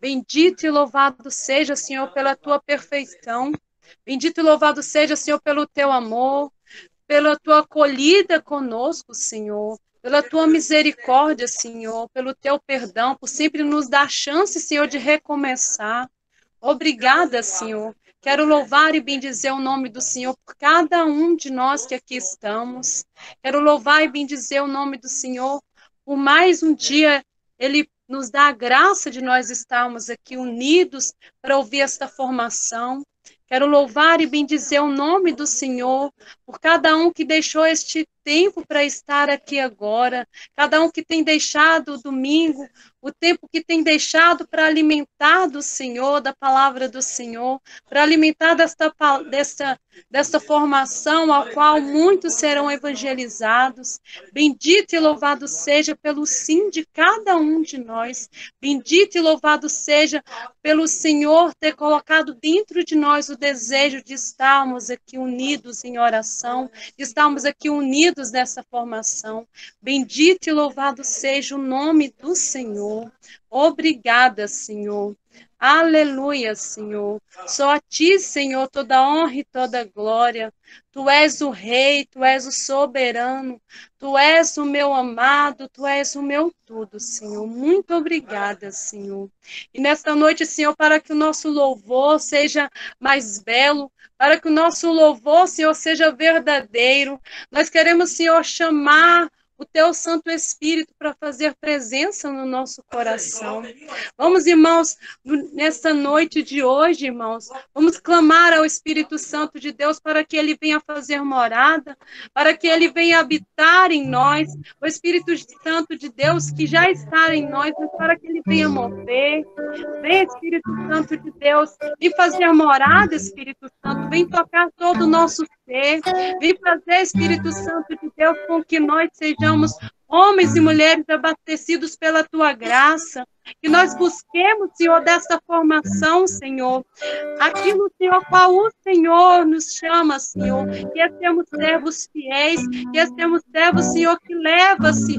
Bendito e louvado seja, Senhor, pela tua perfeição. Bendito e louvado seja, Senhor, pelo teu amor, pela tua acolhida conosco, Senhor, pela tua misericórdia, Senhor, pelo teu perdão, por sempre nos dar chance, Senhor, de recomeçar. Obrigada, Senhor. Quero louvar e bendizer o nome do Senhor por cada um de nós que aqui estamos. Quero louvar e bendizer o nome do Senhor por mais um dia. Ele nos dá a graça de nós estarmos aqui unidos para ouvir esta formação. Quero louvar e bendizer o nome do Senhor por cada um que deixou este tempo para estar aqui agora, cada um que tem deixado o domingo, o tempo que tem deixado para alimentar do Senhor, da palavra do Senhor, para alimentar desta formação a qual muitos serão evangelizados. Bendito e louvado seja pelo sim de cada um de nós. Bendito e louvado seja pelo Senhor ter colocado dentro de nós o desejo de estarmos aqui unidos em oração, de estarmos aqui unidos nessa formação. Bendito e louvado seja o nome do Senhor. Obrigada, Senhor. Aleluia, Senhor. Só a ti, Senhor, toda honra e toda glória. Tu és o Rei, tu és o soberano, tu és o meu amado, tu és o meu tudo, Senhor. Muito obrigada, Senhor. E nesta noite, Senhor, para que o nosso louvor seja mais belo, para que o nosso louvor, Senhor, seja verdadeiro, nós queremos, Senhor, chamar o teu Santo Espírito para fazer presença no nosso coração. Vamos, irmãos, nessa noite de hoje, irmãos, vamos clamar ao Espírito Santo de Deus para que ele venha fazer morada, para que ele venha habitar em nós, o Espírito Santo de Deus que já está em nós, mas para que ele venha mover. Vem, Espírito Santo de Deus, vem fazer morada, Espírito Santo, vem tocar todo o nosso ser, vem fazer, Espírito Santo de Deus, com que nós sejamos homens e mulheres abastecidos pela tua graça, que nós busquemos, Senhor, dessa formação, Senhor, aquilo, Senhor, qual o Senhor nos chama, Senhor, que é sermos servos fiéis, que é sermos servos, Senhor, que leva-se,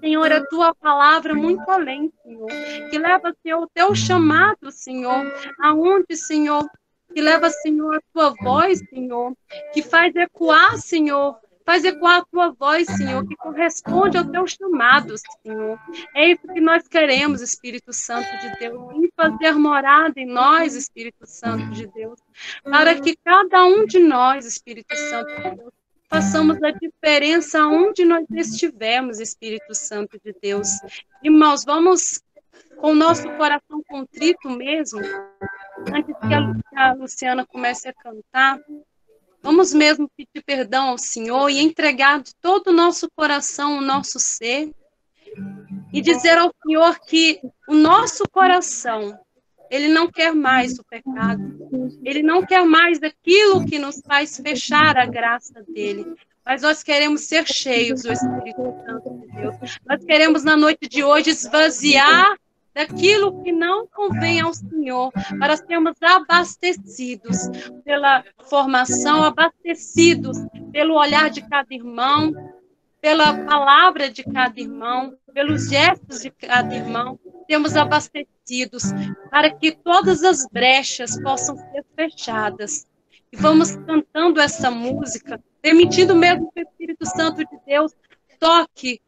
Senhor, a tua palavra muito além, Senhor, que leva, Senhor, o teu chamado, Senhor, aonde, Senhor, que leva, Senhor, a tua voz, Senhor, que faz ecoar, Senhor, faz ecoar a tua voz, Senhor, que corresponde ao teu chamado, Senhor. É isso que nós queremos, Espírito Santo de Deus, e fazer morada em nós, Espírito Santo de Deus, para que cada um de nós, Espírito Santo de Deus, façamos a diferença onde nós estivermos, Espírito Santo de Deus. Irmãos, vamos com o nosso coração contrito mesmo, antes que a Luciana comece a cantar, vamos mesmo pedir perdão ao Senhor e entregar de todo o nosso coração, o nosso ser, e dizer ao Senhor que o nosso coração, ele não quer mais o pecado, ele não quer mais aquilo que nos faz fechar a graça dele, mas nós queremos ser cheios do Espírito Santo de Deus. Nós queremos, na noite de hoje, esvaziar daquilo que não convém ao Senhor, para sermos abastecidos pela formação, abastecidos pelo olhar de cada irmão, pela palavra de cada irmão, pelos gestos de cada irmão, sermos abastecidos para que todas as brechas possam ser fechadas. E vamos cantando essa música, permitindo mesmo que o Espírito Santo de Deus toque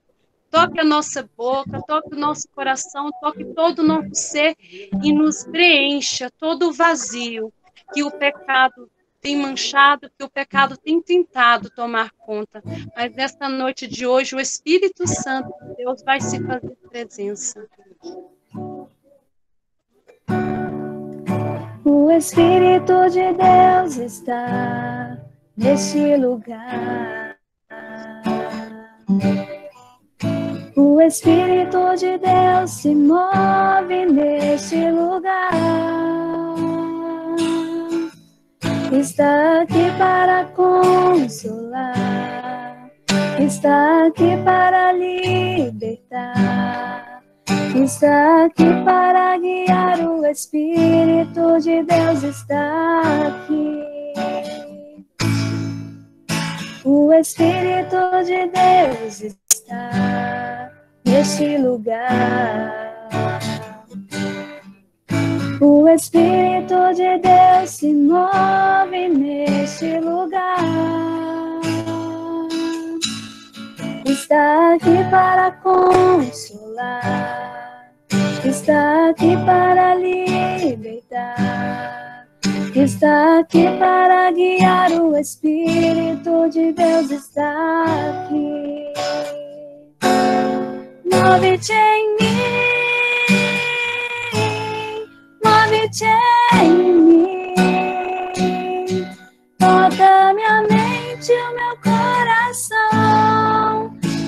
a nossa boca, toque o nosso coração, toque todo o nosso ser e nos preencha todo o vazio que o pecado tem manchado, que o pecado tem tentado tomar conta. Mas nesta noite de hoje, o Espírito Santo de Deus vai se fazer presença. O Espírito de Deus está neste lugar. O Espírito de Deus se move neste lugar. Está aqui para consolar, está aqui para libertar, está aqui para guiar. O Espírito de Deus está aqui. O Espírito de Deus está neste lugar. Espírito de Deus se move neste lugar. Está aqui para consolar, está aqui para libertar, está aqui para guiar. O Espírito de Deus está aqui. Move-te em mim, move-te em mim. Toca minha mente e o meu coração.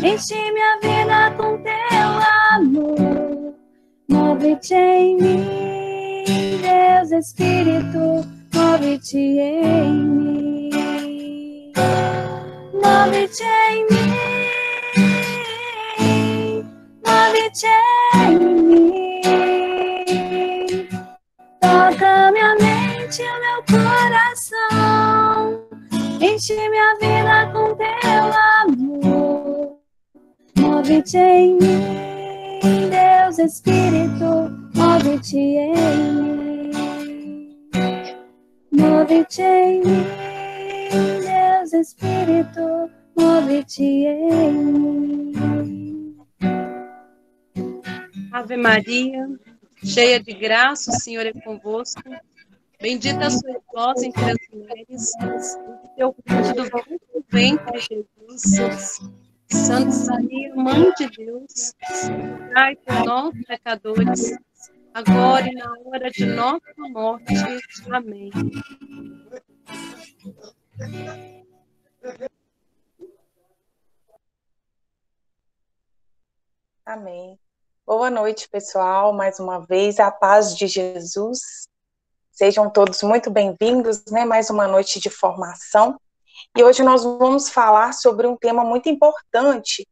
Enche minha vida com teu amor. Move-te em mim, Deus Espírito, move-te em mim. Move-te em mim, move-te em mim. Toca minha mente e o meu coração. Enche minha vida com teu amor. Move-te em mim, Deus Espírito, move-te em mim. Move-te em mim, Deus Espírito, move-te em mim. Ave Maria, cheia de graça, o Senhor é convosco. Bendita sois vós entre as mulheres, e teu fruto do vosso ventre, Jesus. Santa Maria, Mãe de Deus, rogai por nós, pecadores, agora e na hora de nossa morte. Amém. Amém. Boa noite, pessoal. Mais uma vez, a paz de Jesus. Sejam todos muito bem-vindos, né? Mais uma noite de formação. E hoje nós vamos falar sobre um tema muito importante,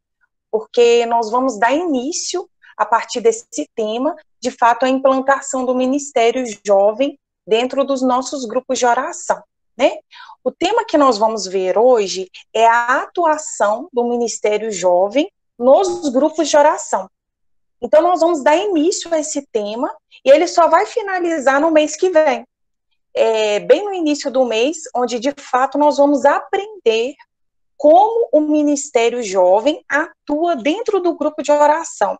porque nós vamos dar início, a partir desse tema, de fato, à implantação do Ministério Jovem dentro dos nossos grupos de oração, né? O tema que nós vamos ver hoje é a atuação do Ministério Jovem nos grupos de oração. Então, nós vamos dar início a esse tema, e ele só vai finalizar no mês que vem. Bem no início do mês, onde, de fato, nós vamos aprender como o Ministério Jovem atua dentro do grupo de oração.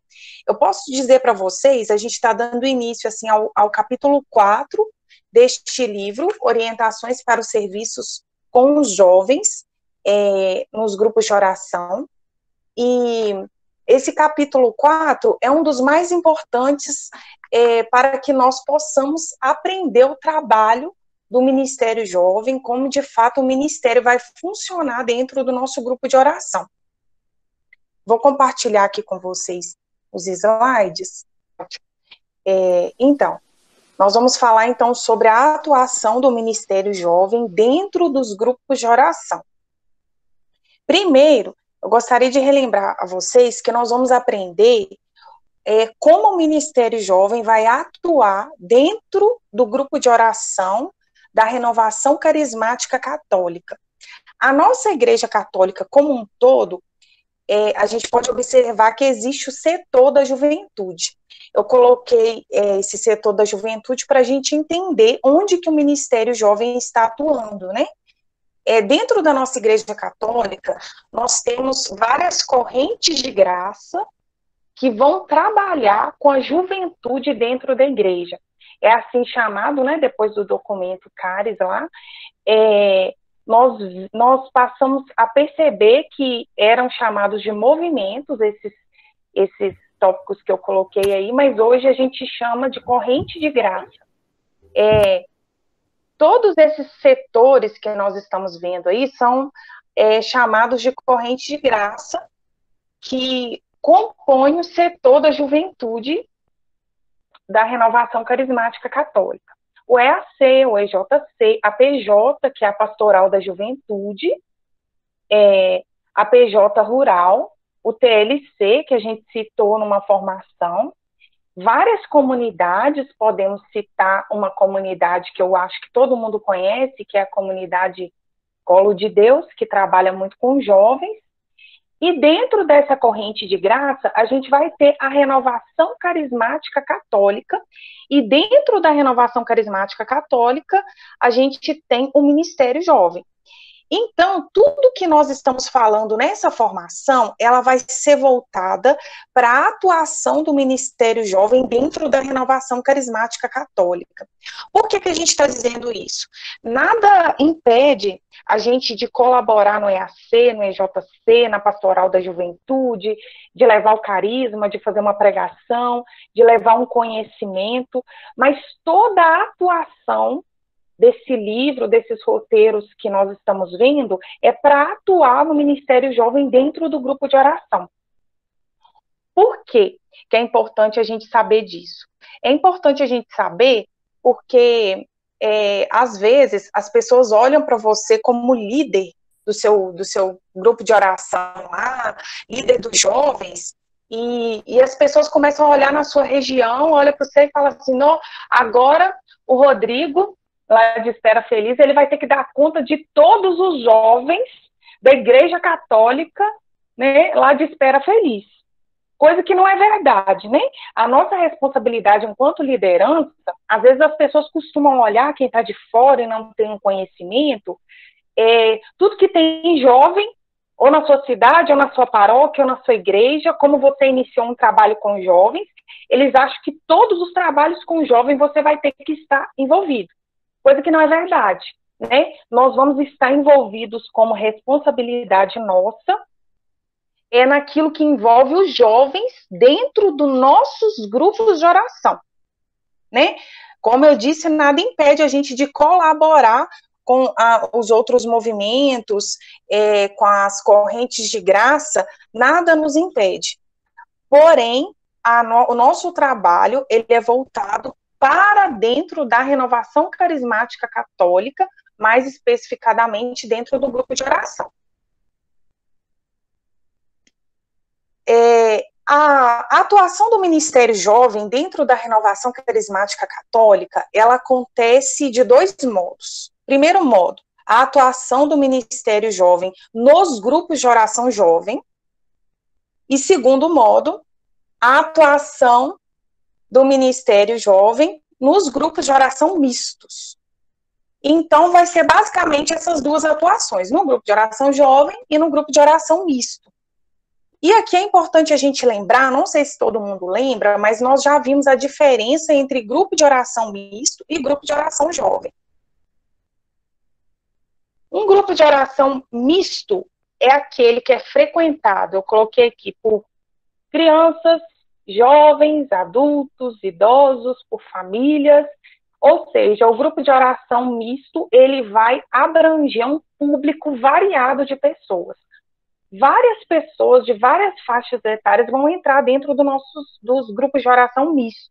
Eu posso dizer para vocês, a gente está dando início assim, ao capítulo 4 deste livro, Orientações para os Serviços com os Jovens, nos grupos de oração. E esse capítulo 4 é um dos mais importantes para que nós possamos aprender o trabalho do Ministério Jovem, como de fato o Ministério vai funcionar dentro do nosso grupo de oração. Vou compartilhar aqui com vocês os slides. Então, nós vamos falar então sobre a atuação do Ministério Jovem dentro dos grupos de oração. Primeiro, eu gostaria de relembrar a vocês que nós vamos aprender como o Ministério Jovem vai atuar dentro do grupo de oração da Renovação Carismática Católica. A nossa Igreja Católica como um todo, a gente pode observar que existe o setor da juventude. Eu coloquei esse setor da juventude para a gente entender onde que o Ministério Jovem está atuando, né? Dentro da nossa Igreja Católica, nós temos várias correntes de graça que vão trabalhar com a juventude dentro da igreja. É assim chamado, né, depois do documento Caris lá, nós passamos a perceber que eram chamados de movimentos, esses tópicos que eu coloquei aí, mas hoje a gente chama de corrente de graça. Todos esses setores que nós estamos vendo aí são chamados de corrente de graça, que compõem o setor da juventude da Renovação Carismática Católica. O EAC, o EJC, a PJ, que é a Pastoral da Juventude, a PJ Rural, o TLC, que a gente citou numa formação, várias comunidades, podemos citar uma comunidade que eu acho que todo mundo conhece, que é a comunidade Colo de Deus, que trabalha muito com jovens, E dentro dessa corrente de graça, a gente vai ter a renovação carismática católica, e dentro da renovação carismática católica, a gente tem o ministério jovem. Então, tudo que nós estamos falando nessa formação, ela vai ser voltada para a atuação do Ministério Jovem dentro da renovação carismática católica. Por que a gente está dizendo isso? Nada impede a gente de colaborar no EAC, no EJC, na Pastoral da Juventude, de levar o carisma, de fazer uma pregação, de levar um conhecimento, mas toda a atuação desse livro, desses roteiros que nós estamos vendo, é para atuar no Ministério Jovem dentro do grupo de oração. Por quê que é importante a gente saber disso? É importante a gente saber porque, às vezes, as pessoas olham para você como líder do seu grupo de oração lá, líder dos jovens, e as pessoas começam a olhar na sua região, olha para você e fala assim, não, agora o Rodrigo lá de Espera Feliz, ele vai ter que dar conta de todos os jovens da Igreja Católica, né, lá de Espera Feliz. Coisa que não é verdade, né? A nossa responsabilidade enquanto liderança, às vezes as pessoas costumam olhar quem está de fora e não tem um conhecimento, tudo que tem jovem, ou na sua cidade, ou na sua paróquia, ou na sua igreja, como você iniciou um trabalho com jovens, eles acham que todos os trabalhos com jovens você vai ter que estar envolvido. Coisa que não é verdade, né? Nós vamos estar envolvidos como responsabilidade nossa, naquilo que envolve os jovens dentro dos nossos grupos de oração, né? Como eu disse, nada impede a gente de colaborar com os outros movimentos, com as correntes de graça, nada nos impede. Porém, o nosso trabalho, ele é voltado para dentro da renovação carismática católica, mais especificadamente dentro do grupo de oração. A atuação do Ministério Jovem dentro da renovação carismática católica, ela acontece de dois modos. Primeiro modo, a atuação do Ministério Jovem nos grupos de oração jovem, e segundo modo, a atuação do Ministério Jovem nos grupos de oração mistos. Então, vai ser basicamente essas duas atuações, no grupo de oração jovem e no grupo de oração misto. E aqui é importante a gente lembrar, não sei se todo mundo lembra, mas nós já vimos a diferença entre grupo de oração misto e grupo de oração jovem. Um grupo de oração misto é aquele que é frequentado, eu coloquei aqui, por crianças, jovens, adultos, idosos, por famílias, ou seja, o grupo de oração misto, ele vai abranger um público variado de pessoas. Várias pessoas de várias faixas etárias vão entrar dentro dos grupos de oração misto.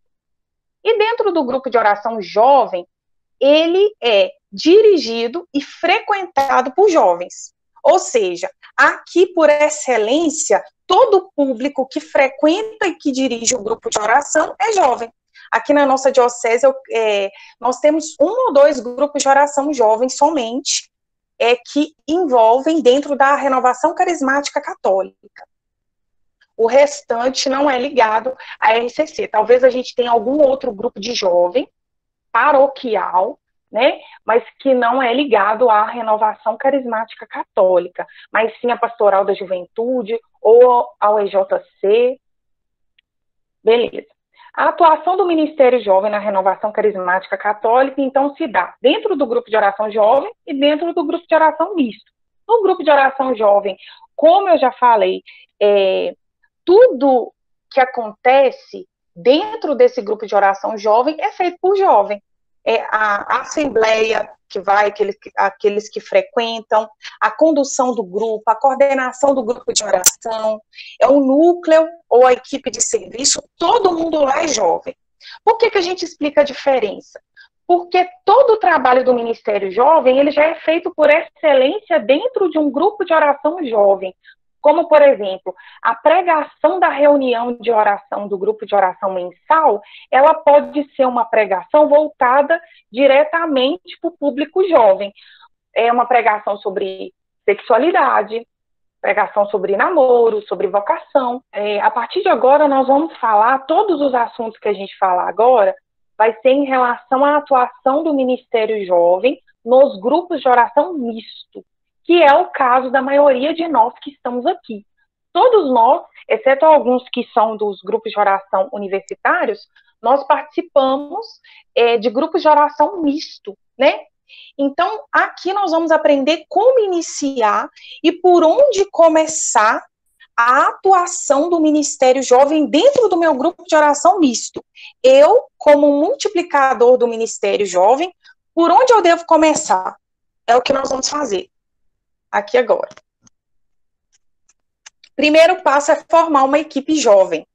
E dentro do grupo de oração jovem, ele é dirigido e frequentado por jovens. Ou seja, aqui, por excelência, todo o público que frequenta e que dirige o grupo de oração é jovem. Aqui na nossa diocese, nós temos 1 ou 2 grupos de oração jovens somente, que envolvem dentro da renovação carismática católica. O restante não é ligado à RCC. Talvez a gente tenha algum outro grupo de jovem, paroquial, né, mas que não é ligado à renovação carismática católica, mas sim à Pastoral da Juventude ou ao EJC. Beleza. A atuação do Ministério Jovem na renovação carismática católica, então, se dá dentro do grupo de oração jovem e dentro do grupo de oração misto. No grupo de oração jovem, como eu já falei, tudo que acontece dentro desse grupo de oração jovem é feito por jovem. A assembleia que vai, aqueles que frequentam, a condução do grupo, a coordenação do grupo de oração, o núcleo ou a equipe de serviço, todo mundo lá é jovem. Por que a gente explica a diferença? Porque todo o trabalho do Ministério Jovem, ele já é feito por excelência dentro de um grupo de oração jovem. Como, por exemplo, a pregação da reunião de oração do grupo de oração mensal, ela pode ser uma pregação voltada diretamente para o público jovem. É uma pregação sobre sexualidade, pregação sobre namoro, sobre vocação. A partir de agora, nós vamos falar, todos os assuntos que a gente falar agora, vai ser em relação à atuação do Ministério Jovem nos grupos de oração misto, que é o caso da maioria de nós que estamos aqui. Todos nós, exceto alguns que são dos grupos de oração universitários, nós participamos de grupos de oração misto, né? Então, aqui nós vamos aprender como iniciar e por onde começar a atuação do Ministério Jovem dentro do meu grupo de oração misto. Eu, como multiplicador do Ministério Jovem, por onde eu devo começar? É o que nós vamos fazer aqui agora. Primeiro passo é formar uma equipe jovem.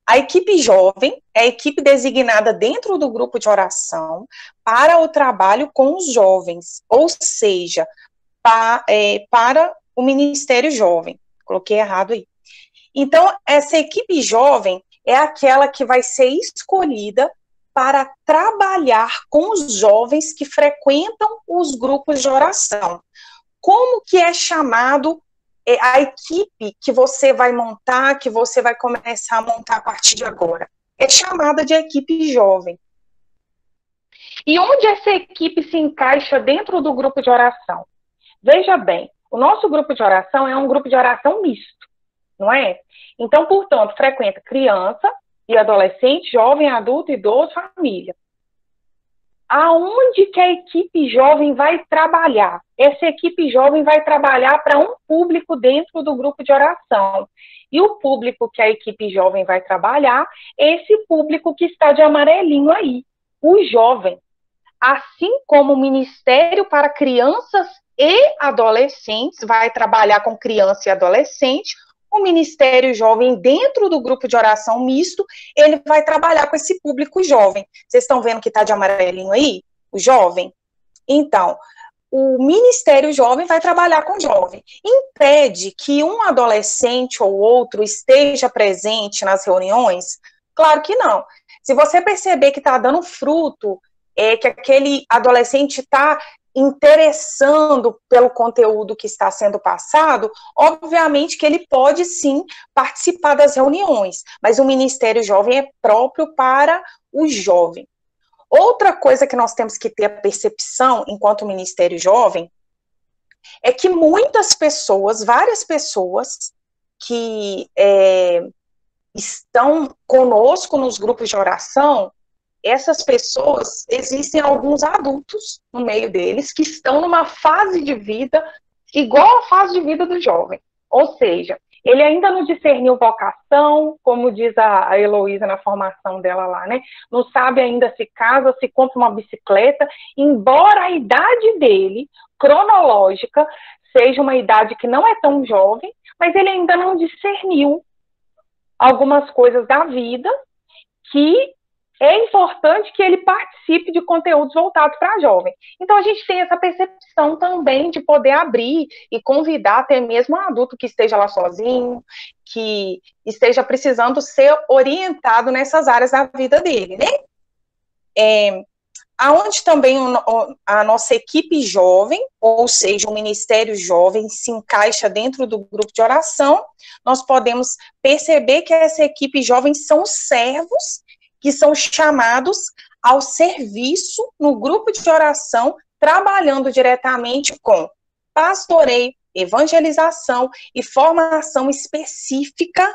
A equipe jovem é a equipe designada dentro do grupo de oração para o trabalho com os jovens, ou seja, para o Ministério Jovem. Coloquei errado aí. Então, essa equipe jovem é aquela que vai ser escolhida para trabalhar com os jovens que frequentam os grupos de oração. Como que é chamado a equipe que você vai montar, que você vai começar a montar a partir de agora? É chamada de equipe jovem. E onde essa equipe se encaixa dentro do grupo de oração? Veja bem, o nosso grupo de oração é um grupo de oração misto, não é? Então, portanto, frequenta criança e adolescente, jovem, adulto, idoso, família. Aonde que a equipe jovem vai trabalhar? Essa equipe jovem vai trabalhar para um público dentro do grupo de oração. E o público que a equipe jovem vai trabalhar é esse público que está de amarelinho aí, o jovem. Assim como o Ministério para Crianças e Adolescentes vai trabalhar com criança e adolescente, o Ministério Jovem, dentro do grupo de oração misto, ele vai trabalhar com esse público jovem. Vocês estão vendo que está de amarelinho aí? O jovem? Então, o Ministério Jovem vai trabalhar com jovem. Impede que um adolescente ou outro esteja presente nas reuniões? Claro que não. Se você perceber que está dando fruto, que aquele adolescente está interessando pelo conteúdo que está sendo passado, obviamente que ele pode sim participar das reuniões, mas o Ministério Jovem é próprio para o jovem. Outra coisa que nós temos que ter a percepção enquanto Ministério Jovem é que muitas pessoas, várias pessoas que estão conosco nos grupos de oração, essas pessoas, existem alguns adultos no meio deles que estão numa fase de vida igual à fase de vida do jovem. Ou seja, ele ainda não discerniu vocação, como diz a Heloísa na formação dela lá, né? Não sabe ainda se casa, se compra uma bicicleta, embora a idade dele, cronológica, seja uma idade que não é tão jovem, mas ele ainda não discerniu algumas coisas da vida que é importante que ele participe de conteúdos voltados para jovem. Então, a gente tem essa percepção também de poder abrir e convidar até mesmo um adulto que esteja lá sozinho, que esteja precisando ser orientado nessas áreas da vida dele, né? Aonde também a nossa equipe jovem, ou seja, o Ministério Jovem, se encaixa dentro do grupo de oração, nós podemos perceber que essa equipe jovem são servos que são chamados ao serviço no grupo de oração, trabalhando diretamente com pastoreio, evangelização e formação específica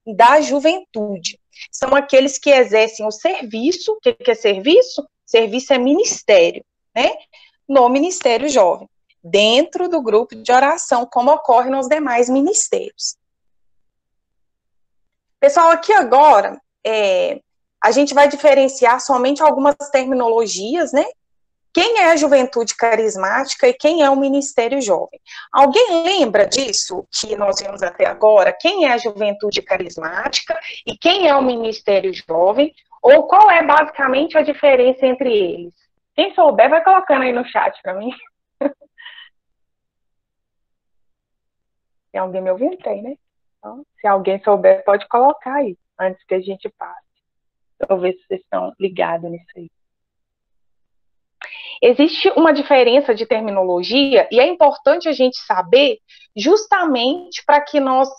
da juventude. São aqueles que exercem o serviço. O que é serviço? Serviço é ministério, né? No Ministério Jovem, dentro do grupo de oração, como ocorre nos demais ministérios. Pessoal, aqui agora, a gente vai diferenciar somente algumas terminologias, né? Quem é a juventude carismática e quem é o Ministério Jovem? Alguém lembra disso que nós vimos até agora? Quem é a juventude carismática e quem é o Ministério Jovem? Ou qual é basicamente a diferença entre eles? Quem souber, vai colocando aí no chat para mim. Tem alguém me ouvindo? Tem, né? Então, se alguém souber, pode colocar aí, antes que a gente passe. Para eu ver se vocês estão ligados nisso aí. Existe uma diferença de terminologia e é importante a gente saber justamente para que nós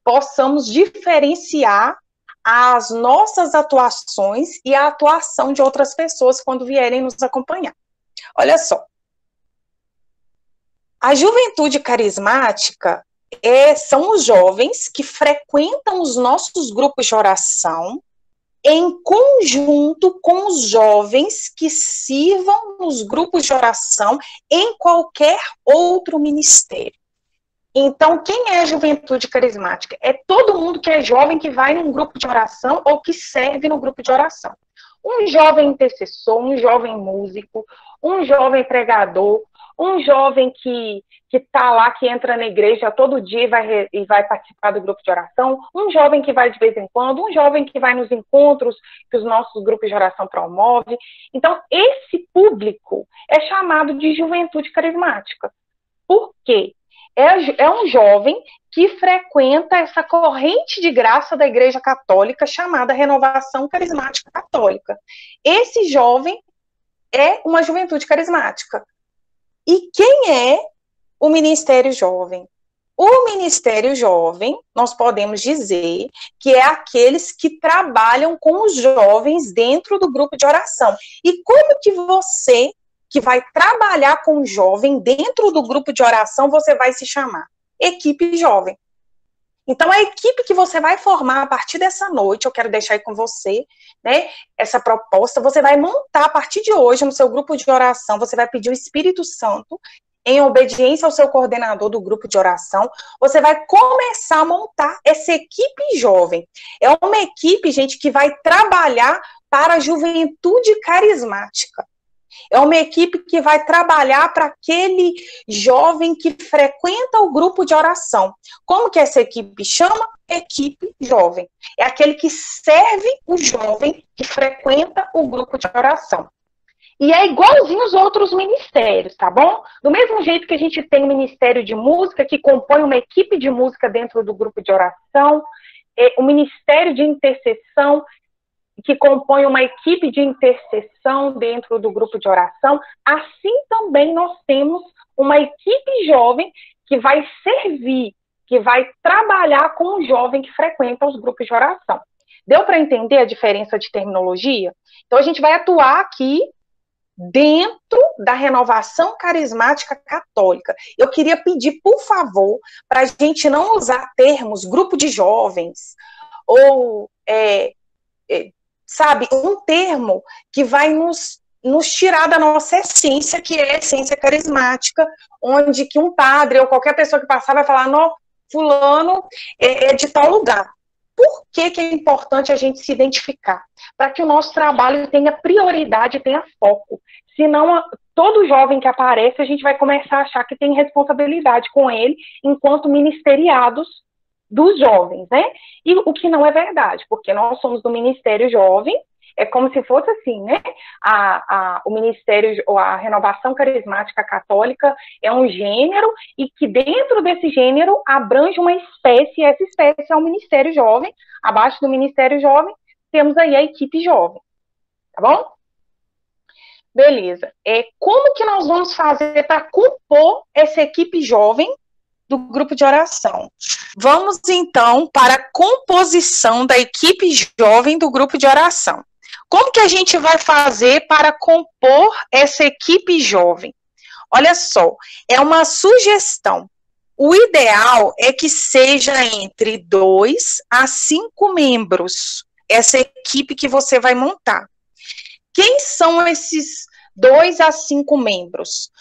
possamos diferenciar as nossas atuações e a atuação de outras pessoas quando vierem nos acompanhar. Olha só. A juventude carismática são os jovens que frequentam os nossos grupos de oração em conjunto com os jovens que sirvam nos grupos de oração em qualquer outro ministério. Então, quem é a juventude carismática? É todo mundo que é jovem que vai num grupo de oração ou que serve no grupo de oração. Um jovem intercessor, um jovem músico, um jovem pregador, um jovem que está lá, que entra na igreja todo dia e vai participar do grupo de oração, um jovem que vai de vez em quando, um jovem que vai nos encontros que os nossos grupos de oração promovem. Então, esse público é chamado de juventude carismática. Por quê? É um jovem que frequenta essa corrente de graça da Igreja Católica chamada Renovação Carismática Católica. Esse jovem é uma juventude carismática. E quem é o Ministério Jovem? O Ministério Jovem, nós podemos dizer que é aqueles que trabalham com os jovens dentro do grupo de oração. E como que você, que vai trabalhar com o jovem dentro do grupo de oração, você vai se chamar? Equipe Jovem. Então, a equipe que você vai formar a partir dessa noite, eu quero deixar aí com você, né, essa proposta, você vai montar a partir de hoje no seu grupo de oração, você vai pedir o Espírito Santo, em obediência ao seu coordenador do grupo de oração, você vai começar a montar essa equipe jovem. É uma equipe, gente, que vai trabalhar para a juventude carismática. É uma equipe que vai trabalhar para aquele jovem que frequenta o grupo de oração. Como que essa equipe chama? Equipe jovem. É aquele que serve o jovem que frequenta o grupo de oração. E é igualzinho os outros ministérios, tá bom? Do mesmo jeito que a gente tem o Ministério de Música, que compõe uma equipe de música dentro do grupo de oração, o Ministério de Intercessão, que compõe uma equipe de intercessão dentro do grupo de oração, assim também nós temos uma equipe jovem que vai servir, que vai trabalhar com o jovem que frequenta os grupos de oração. Deu para entender a diferença de terminologia? Então, a gente vai atuar aqui dentro da Renovação Carismática Católica. Eu queria pedir, por favor, para a gente não usar termos grupo de jovens, ou sabe, um termo que vai nos tirar da nossa essência, que é a essência carismática, onde que um padre ou qualquer pessoa que passar vai falar, não, fulano é de tal lugar. Por que que é importante a gente se identificar? Para que o nosso trabalho tenha prioridade, tenha foco. Senão, todo jovem que aparece, a gente vai começar a achar que tem responsabilidade com ele, enquanto ministeriados dos jovens, né? E o que não é verdade, porque nós somos do Ministério Jovem, é como se fosse assim, né? O Ministério, a Renovação Carismática Católica é um gênero, e que dentro desse gênero abrange uma espécie, e essa espécie é o Ministério Jovem. Abaixo do Ministério Jovem, temos aí a equipe jovem, tá bom? Beleza. Como que nós vamos fazer para compor essa equipe jovem do grupo de oração? Vamos, então, para a composição da equipe jovem do grupo de oração. Como que a gente vai fazer para compor essa equipe jovem? Olha só, é uma sugestão. O ideal é que seja entre 2 a 5 membros, essa equipe que você vai montar. Quem são esses 2 a 5 membros?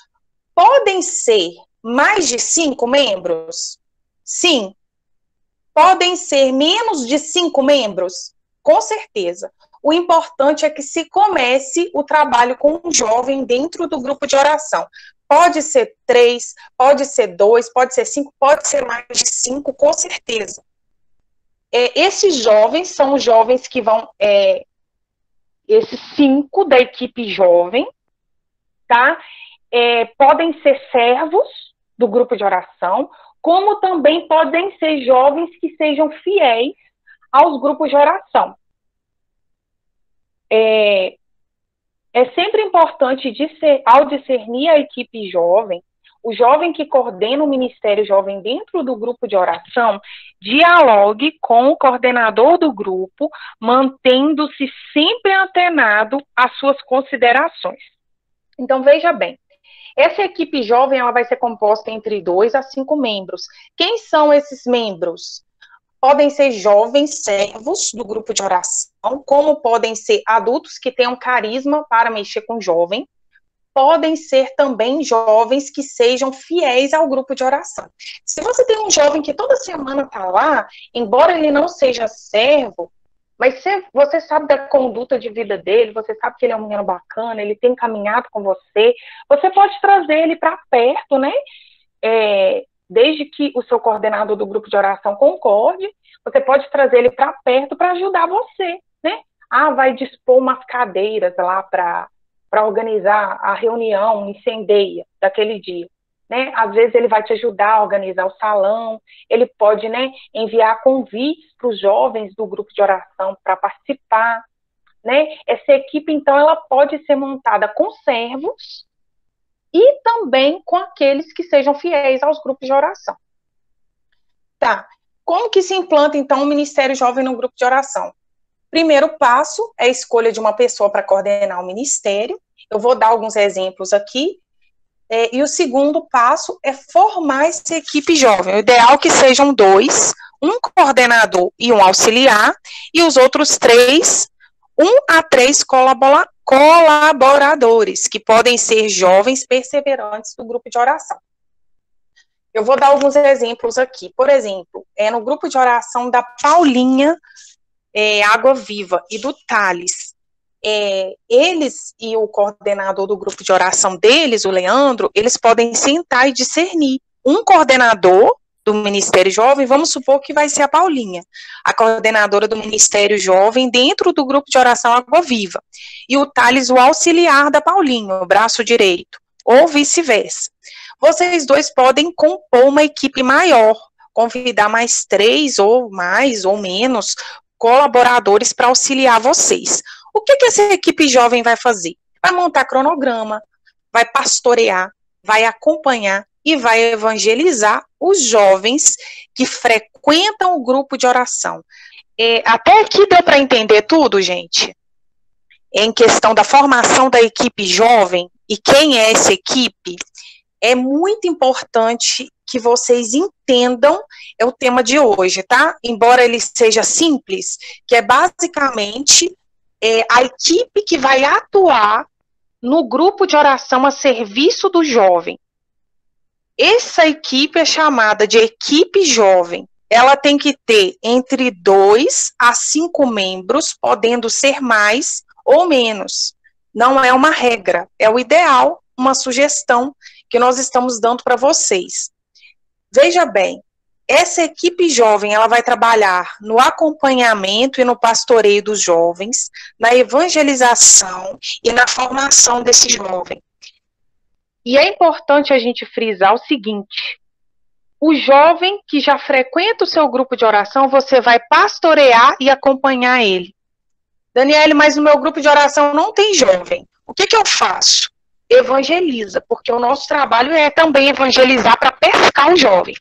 Podem ser mais de 5 membros? Sim. Podem ser menos de 5 membros? Com certeza. O importante é que se comece o trabalho com um jovem dentro do grupo de oração. Pode ser 3, pode ser 2, pode ser 5, pode ser mais de 5, com certeza. Esses jovens são os jovens que vão... esses 5 da equipe jovem, tá? Podem ser servos do grupo de oração, como também podem ser jovens que sejam fiéis aos grupos de oração. É é sempre importante, ao discernir a equipe jovem, o jovem que coordena o Ministério Jovem dentro do grupo de oração, dialogue com o coordenador do grupo, mantendo-se sempre antenado às suas considerações. Então, veja bem, essa equipe jovem ela vai ser composta entre 2 a 5 membros. Quem são esses membros? Podem ser jovens servos do grupo de oração, como podem ser adultos que tenham carisma para mexer com jovem, podem ser também jovens que sejam fiéis ao grupo de oração. Se você tem um jovem que toda semana está lá, embora ele não seja servo, mas você sabe da conduta de vida dele, você sabe que ele é um menino bacana, ele tem caminhado com você, você pode trazer ele para perto, né? Desde que o seu coordenador do grupo de oração concorde, você pode trazer ele para perto para ajudar você, né? Vai dispor umas cadeiras lá para organizar a reunião incendeia daquele dia, né? Às vezes ele vai te ajudar a organizar o salão, ele pode, né, enviar convites para os jovens do grupo de oração para participar, né? Essa equipe, então, ela pode ser montada com servos e também com aqueles que sejam fiéis aos grupos de oração. Tá, como que se implanta, então, o Ministério Jovem no grupo de oração? Primeiro passo é a escolha de uma pessoa para coordenar o ministério. Eu vou dar alguns exemplos aqui. E o segundo passo é formar essa equipe jovem. O ideal é que sejam 2, um coordenador e um auxiliar, e os outros 3, 1 a 3 colaboradores, que podem ser jovens perseverantes do grupo de oração. Eu vou dar alguns exemplos aqui. Por exemplo, no grupo de oração da Paulinha, Água Viva, e do Thales, eles e o coordenador do grupo de oração deles, o Leandro, eles podem sentar e discernir. Um coordenador do Ministério Jovem, vamos supor que vai ser a Paulinha, a coordenadora do Ministério Jovem dentro do grupo de oração Água Viva, e o Thales, o auxiliar da Paulinha, o braço direito, ou vice-versa. Vocês dois podem compor uma equipe maior, convidar mais 3 ou mais ou menos colaboradores para auxiliar vocês. O que essa equipe jovem vai fazer? Vai montar cronograma, vai pastorear, vai acompanhar e vai evangelizar os jovens que frequentam o grupo de oração. Até aqui deu para entender tudo, gente? Em questão da formação da equipe jovem e quem é essa equipe, é muito importante que vocês entendam o tema de hoje, tá? Embora ele seja simples, que é basicamente a equipe que vai atuar no grupo de oração a serviço do jovem. Essa equipe é chamada de equipe jovem. Ela tem que ter entre 2 a 5 membros, podendo ser mais ou menos. Não é uma regra, é o ideal, uma sugestão que nós estamos dando para vocês. Veja bem, essa equipe jovem, ela vai trabalhar no acompanhamento e no pastoreio dos jovens, na evangelização e na formação desse jovem. E é importante a gente frisar o seguinte: o jovem que já frequenta o seu grupo de oração, você vai pastorear e acompanhar ele. Daniele, mas no meu grupo de oração não tem jovem. O que eu faço? Evangeliza, porque o nosso trabalho é também evangelizar para pescar o jovem.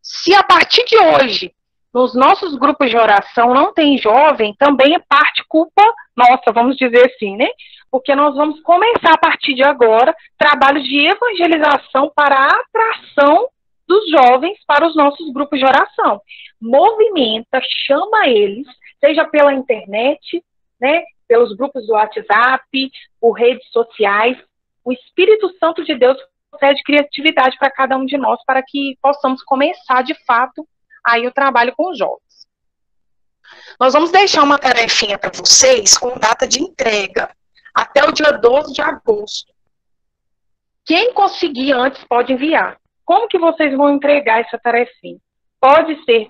Se a partir de hoje, nos nossos grupos de oração não tem jovem, também é parte culpa nossa, vamos dizer assim, né? Porque nós vamos começar a partir de agora trabalhos de evangelização para a atração dos jovens para os nossos grupos de oração. Movimenta, chama eles, seja pela internet, né? Pelos grupos do WhatsApp, por redes sociais. O Espírito Santo de Deus concede criatividade para cada um de nós, para que possamos começar, de fato, aí o trabalho com os jovens. Nós vamos deixar uma tarefinha para vocês com data de entrega, até o dia 12 de agosto. Quem conseguir antes pode enviar. Como que vocês vão entregar essa tarefinha? Pode ser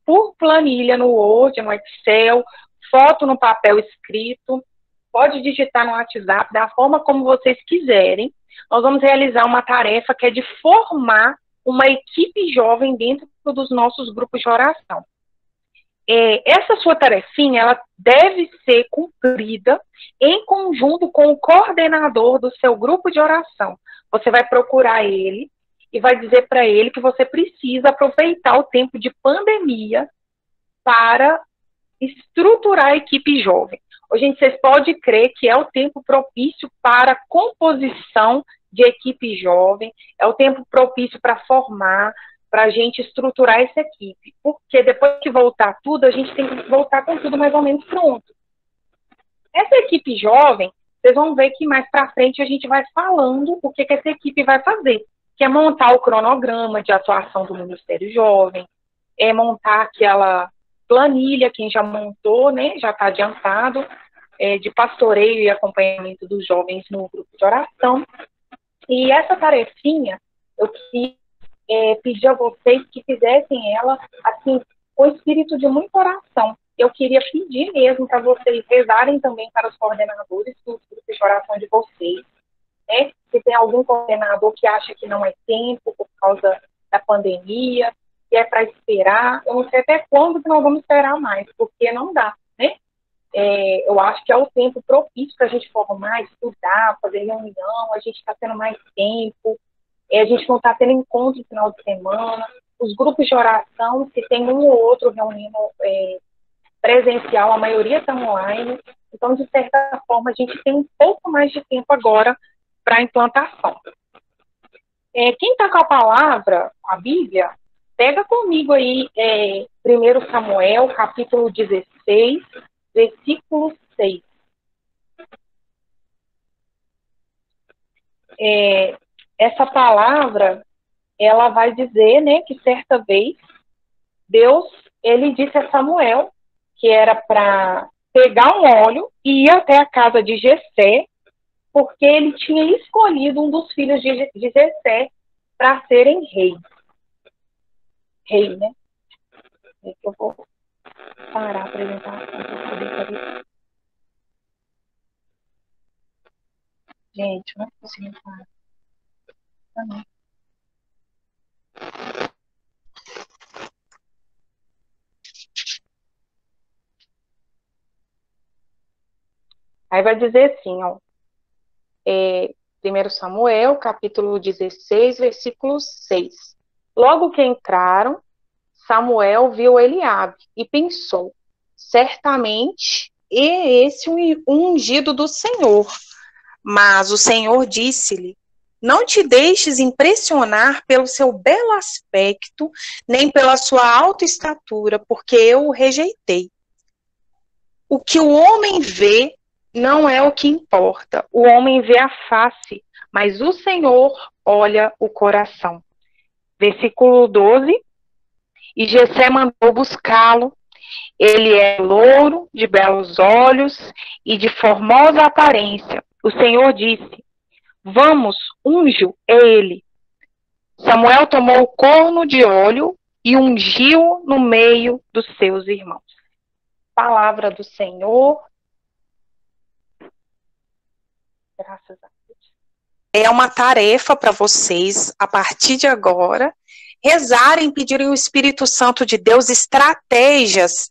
por planilha no Word, no Excel, foto no papel escrito, pode digitar no WhatsApp, da forma como vocês quiserem. Nós vamos realizar uma tarefa que é de formar uma equipe jovem dentro dos nossos grupos de oração. essa sua tarefinha, ela deve ser cumprida em conjunto com o coordenador do seu grupo de oração. Você vai procurar ele e vai dizer para ele que você precisa aproveitar o tempo de pandemia para estruturar a equipe jovem. Gente, vocês podem crer que é o tempo propício para a composição de equipe jovem, é o tempo propício para formar, para a gente estruturar essa equipe. Porque depois que voltar tudo, a gente tem que voltar com tudo mais ou menos pronto. Essa equipe jovem, vocês vão ver que mais para frente a gente vai falando o que essa equipe vai fazer, que é montar o cronograma de atuação do Ministério Jovem, é montar aquela planilha, quem já montou, né, já está adiantado, de pastoreio e acompanhamento dos jovens no grupo de oração. E essa tarefinha, eu queria pedir a vocês que fizessem ela, assim, com espírito de muita oração. Eu queria pedir mesmo para vocês rezarem também para os coordenadores dos grupos de oração de vocês, né? Se tem algum coordenador que acha que não é tempo por causa da pandemia, que é para esperar, eu não sei até quando que nós vamos esperar mais, porque não dá, né? Eu acho que é o tempo propício para a gente formar, estudar, fazer reunião, a gente está tendo mais tempo, a gente não está tendo encontro no final de semana, os grupos de oração, se tem um ou outro reunindo presencial, a maioria está online, então, de certa forma, a gente tem um pouco mais de tempo agora para a implantação. Quem está com a palavra, a Bíblia, pega comigo aí 1 Samuel, capítulo 16, versículo 6. Essa palavra, ela vai dizer, né, que certa vez, Deus, ele disse a Samuel que era para pegar um óleo e ir até a casa de Jessé, porque ele tinha escolhido um dos filhos de Jessé para serem reis. Rei, né? Eu vou parar a apresentação para poder fazer. Gente, não é possível parar. Não. Aí vai dizer assim, ó. 1 Samuel, capítulo 16, versículo 6. Logo que entraram, Samuel viu Eliabe e pensou, certamente é esse o ungido do Senhor. Mas o Senhor disse-lhe, não te deixes impressionar pelo seu belo aspecto, nem pela sua alta estatura, porque eu o rejeitei. O que o homem vê não é o que importa. O homem vê a face, mas o Senhor olha o coração. Versículo 12. E Jessé mandou buscá-lo. Ele é louro, de belos olhos e de formosa aparência. O Senhor disse, vamos, unge-o, é ele. Samuel tomou o corno de óleo e ungiu no meio dos seus irmãos. Palavra do Senhor. Graças a Deus. É uma tarefa para vocês, a partir de agora, rezarem, pedirem o Espírito Santo de Deus estratégias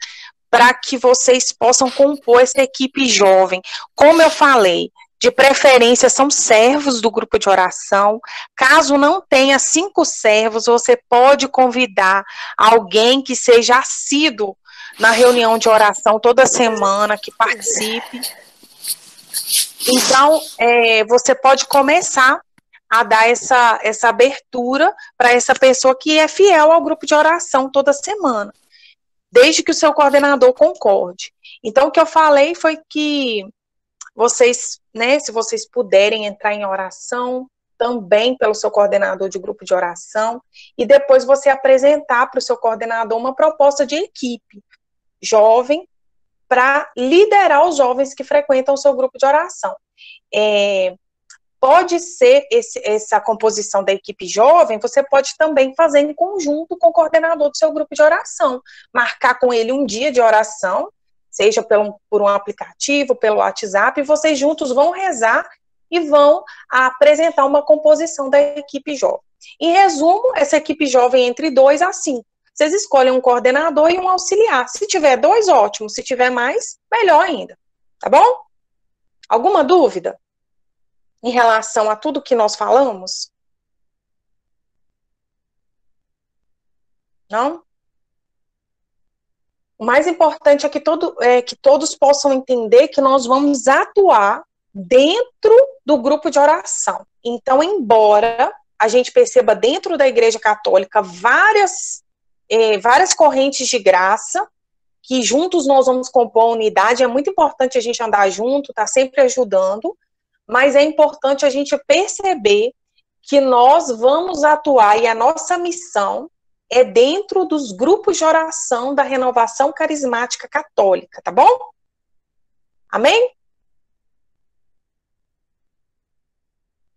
para que vocês possam compor essa equipe jovem. Como eu falei, de preferência são servos do grupo de oração. Caso não tenha 5 servos, você pode convidar alguém que seja assíduo na reunião de oração toda semana, que participe. Então, você pode começar a dar essa abertura para essa pessoa que é fiel ao grupo de oração toda semana, desde que o seu coordenador concorde. Então, o que eu falei foi que vocês, né, se vocês puderem entrar em oração, também pelo seu coordenador de grupo de oração, e depois você apresentar para o seu coordenador uma proposta de equipe jovem, para liderar os jovens que frequentam o seu grupo de oração. Pode ser essa composição da equipe jovem, você pode também fazer em conjunto com o coordenador do seu grupo de oração, marcar com ele um dia de oração, seja por um aplicativo, pelo WhatsApp, e vocês juntos vão rezar e vão apresentar uma composição da equipe jovem. Em resumo, essa equipe jovem entre 2 a 5. vocês escolhem um coordenador e um auxiliar. Se tiver 2, ótimo. Se tiver mais, melhor ainda. Tá bom? Alguma dúvida em relação a tudo que nós falamos? Não? O mais importante é que todos possam entender que nós vamos atuar dentro do grupo de oração. Então, embora a gente perceba dentro da Igreja Católica várias correntes de graça, que juntos nós vamos compor a unidade, é muito importante a gente andar junto, estar sempre ajudando, mas é importante a gente perceber que nós vamos atuar e a nossa missão é dentro dos grupos de oração da Renovação Carismática Católica, tá bom? Amém?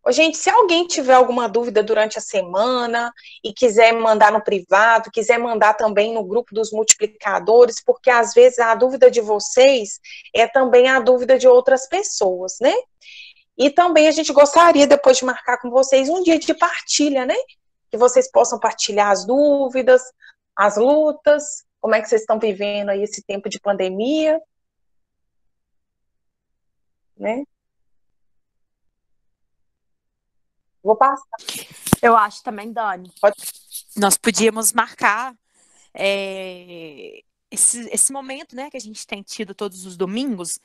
Ô, gente, se alguém tiver alguma dúvida durante a semana e quiser mandar no privado, quiser mandar também no grupo dos multiplicadores, porque às vezes a dúvida de vocês é também a dúvida de outras pessoas, né? E também a gente gostaria depois de marcar com vocês um dia de partilha, né? Que vocês possam partilhar as dúvidas, as lutas, como é que vocês estão vivendo aí esse tempo de pandemia, né? Vou passar. Eu acho também, Dani. Pode. Nós podíamos marcar esse momento, né, que a gente tem tido todos os domingos,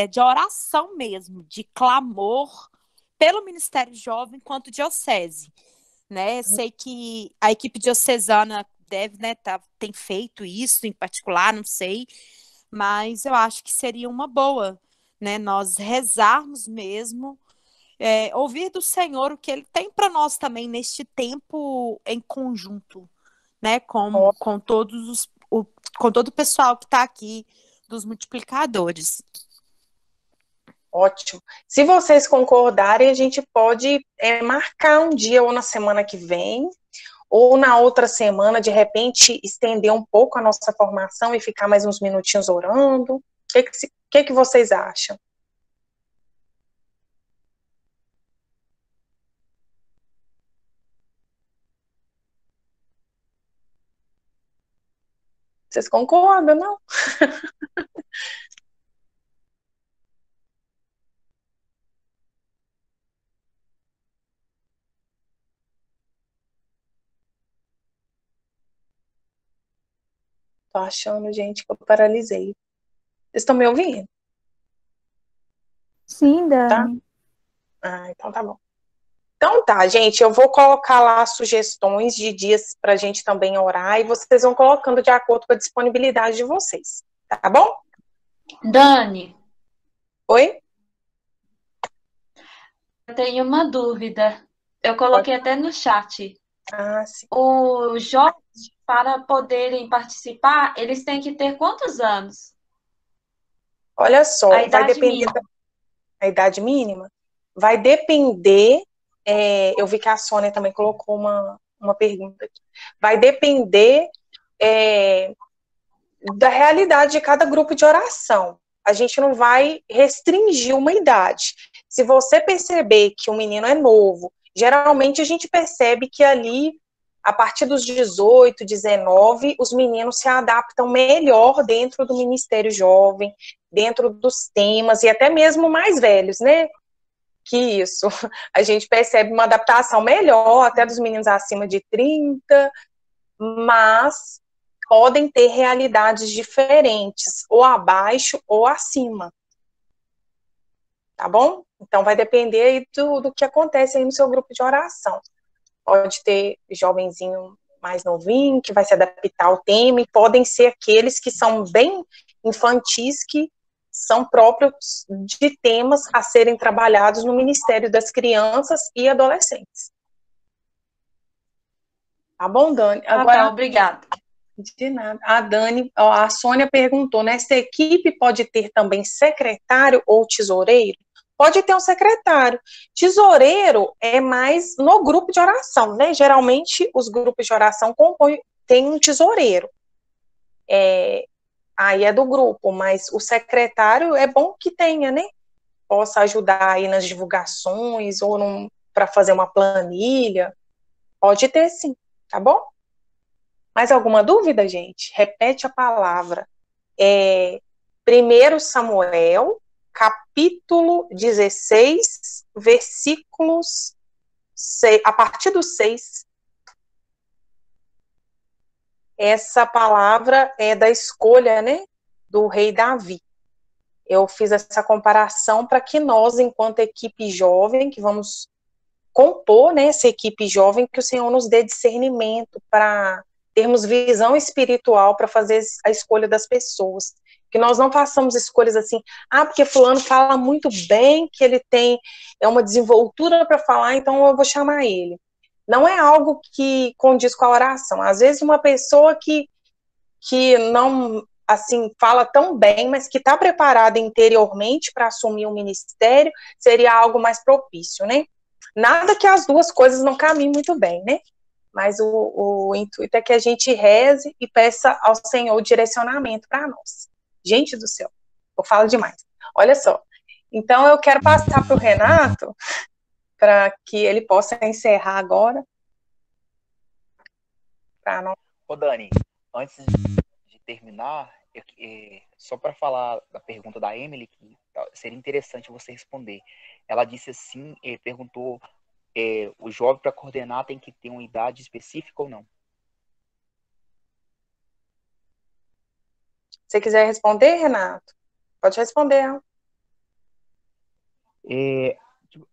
de oração mesmo, de clamor pelo Ministério Jovem quanto diocese, né? Sei que a equipe diocesana deve, né, tem feito isso em particular, não sei, mas eu acho que seria uma boa, né, nós rezarmos mesmo, ouvir do Senhor o que Ele tem para nós também neste tempo em conjunto, né, com todo o pessoal que está aqui dos multiplicadores. Ótimo. Se vocês concordarem, a gente pode marcar um dia ou na semana que vem, ou na outra semana, de repente, estender um pouco a nossa formação e ficar mais uns minutinhos orando. O que vocês acham? Vocês concordam, não? Tô achando, gente, que eu paralisei. Vocês estão me ouvindo? Sim, Dani. Tá? Ah, então tá bom. Então tá, gente, eu vou colocar lá sugestões de dias pra gente também orar e vocês vão colocando de acordo com a disponibilidade de vocês, tá bom? Dani, Oi? eu tenho uma dúvida. Eu coloquei até no chat. Ah, sim. Os jovens, para poderem participar, eles têm que ter quantos anos? Olha só, A vai idade depender mínima. da idade mínima, vai depender, eu vi que a Sônia também colocou uma pergunta aqui, vai depender da realidade de cada grupo de oração. A gente não vai restringir uma idade. Se você perceber que o menino é novo, geralmente a gente percebe que ali, a partir dos 18, 19, os meninos se adaptam melhor dentro do Ministério Jovem, dentro dos temas, e até mesmo mais velhos, né? Que isso. A gente percebe uma adaptação melhor, até dos meninos acima de 30, mas podem ter realidades diferentes, ou abaixo ou acima. Tá bom? Então vai depender aí do que acontece aí no seu grupo de oração. Pode ter jovenzinho mais novinho, que vai se adaptar ao tema, e podem ser aqueles que são bem infantis, que são próprios de temas a serem trabalhados no Ministério das Crianças e Adolescentes. Tá bom, Dani? Agora, tá, obrigada. De nada. A Sônia perguntou, né, se a equipe pode ter também secretário ou tesoureiro? Pode ter um secretário. Tesoureiro é mais no grupo de oração, né? Geralmente, os grupos de oração têm um tesoureiro. Aí é do grupo, mas o secretário é bom que tenha, né? Possa ajudar aí nas divulgações ou para fazer uma planilha. Pode ter, sim. Tá bom? Mais alguma dúvida, gente? Repete a palavra. 1 Samuel, capítulo 16, versículos 6, a partir do 6. Essa palavra é da escolha, né, do rei Davi. Eu fiz essa comparação para que nós, enquanto equipe jovem, que vamos compor, né, essa equipe jovem, que o Senhor nos dê discernimento para termos visão espiritual para fazer a escolha das pessoas. Que nós não façamos escolhas assim, porque fulano fala muito bem, que ele tem uma desenvoltura para falar, então eu vou chamar ele. Não é algo que condiz com a oração. Às vezes uma pessoa que não, assim, fala tão bem, mas que está preparada interiormente para assumir um ministério, seria algo mais propício, né? Nada que as duas coisas não caminhem muito bem, né? Mas o intuito é que a gente reze e peça ao Senhor o direcionamento para nós. Gente do céu, eu falo demais. Olha só, então eu quero passar para o Renato, para que ele possa encerrar agora. Ô Dani, antes de terminar, só para falar da pergunta da Emily, que seria interessante você responder. Ela disse assim, perguntou, o jovem para coordenar tem que ter uma idade específica ou não? Se você quiser responder, Renato, pode responder.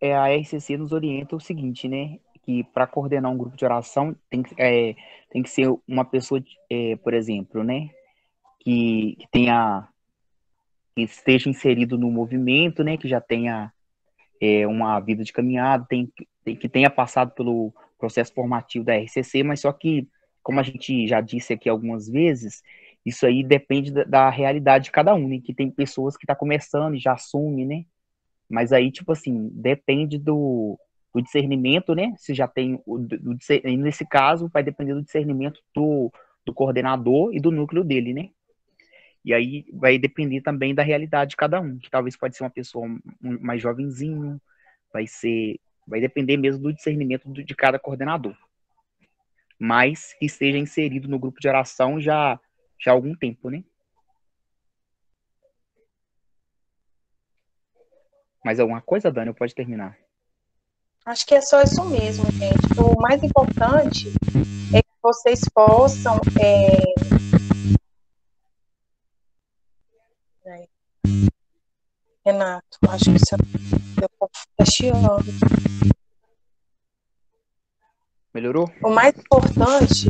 A RCC nos orienta o seguinte, né? Que para coordenar um grupo de oração tem que ser uma pessoa, por exemplo, né? Que esteja inserido no movimento, né? Que já tenha uma vida de caminhada, que tenha passado pelo processo formativo da RCC, mas só que, como a gente já disse aqui algumas vezes, isso aí depende da realidade de cada um, né? Que tem pessoas que estão começando e já assumem, né? Mas aí, tipo assim, depende do discernimento, né? Se já tem, nesse caso, vai depender do discernimento do coordenador e do núcleo dele, né? E aí vai depender também da realidade de cada um, que talvez pode ser uma pessoa mais jovenzinho, vai depender mesmo do discernimento de cada coordenador. Mas que esteja inserido no grupo de oração já há algum tempo, né? Mais alguma coisa, Dani? Pode terminar. Acho que é só isso mesmo, gente. O mais importante é que vocês possam Renato, acho que você está chiando. Melhorou? O mais importante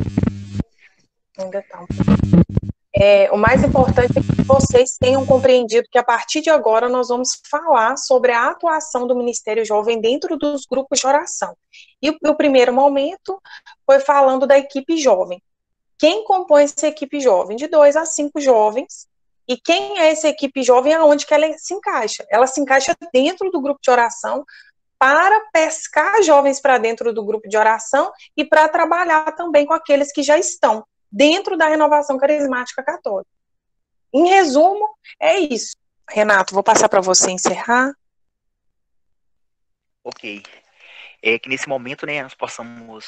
ainda tá um pouquinho. O mais importante é que vocês tenham compreendido que a partir de agora nós vamos falar sobre a atuação do Ministério Jovem dentro dos grupos de oração. E o primeiro momento foi falando da equipe jovem. Quem compõe essa equipe jovem? De 2 a 5 jovens. E quem é essa equipe jovem? Aonde que ela se encaixa? Ela se encaixa dentro do grupo de oração para pescar jovens para dentro do grupo de oração e para trabalhar também com aqueles que já estão dentro da renovação carismática católica. Em resumo, é isso. Renato, vou passar para você encerrar. Ok. Que nesse momento, né, nós possamos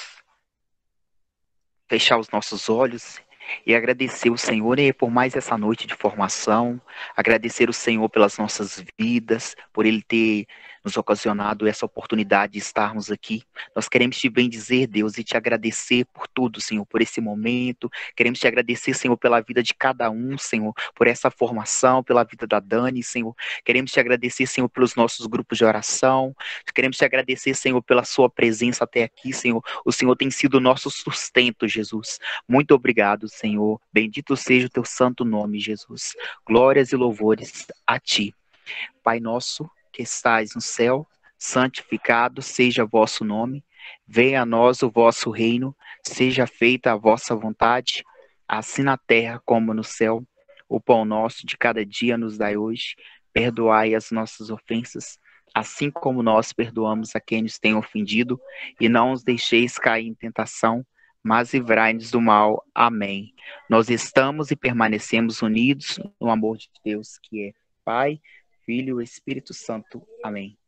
fechar os nossos olhos e agradecer o Senhor, né, por mais essa noite de formação, agradecer o Senhor pelas nossas vidas, por Ele ter nos ocasionado essa oportunidade de estarmos aqui. Nós queremos te bendizer, Deus, e te agradecer por tudo, Senhor, por esse momento. Queremos te agradecer, Senhor, pela vida de cada um, Senhor, por essa formação, pela vida da Dani, Senhor. Queremos te agradecer, Senhor, pelos nossos grupos de oração. Queremos te agradecer, Senhor, pela sua presença até aqui, Senhor. O Senhor tem sido o nosso sustento, Jesus. Muito obrigado, Senhor. Bendito seja o teu santo nome, Jesus. Glórias e louvores a ti. Pai nosso que estais no céu, santificado seja vosso nome. Venha a nós o vosso reino. Seja feita a vossa vontade, assim na terra como no céu. O pão nosso de cada dia nos dai hoje. Perdoai as nossas ofensas, assim como nós perdoamos a quem nos tem ofendido. E não os deixeis cair em tentação, mas livrai-nos do mal. Amém. Nós estamos e permanecemos unidos no amor de Deus, que é Pai, Filho e Espírito Santo. Amém.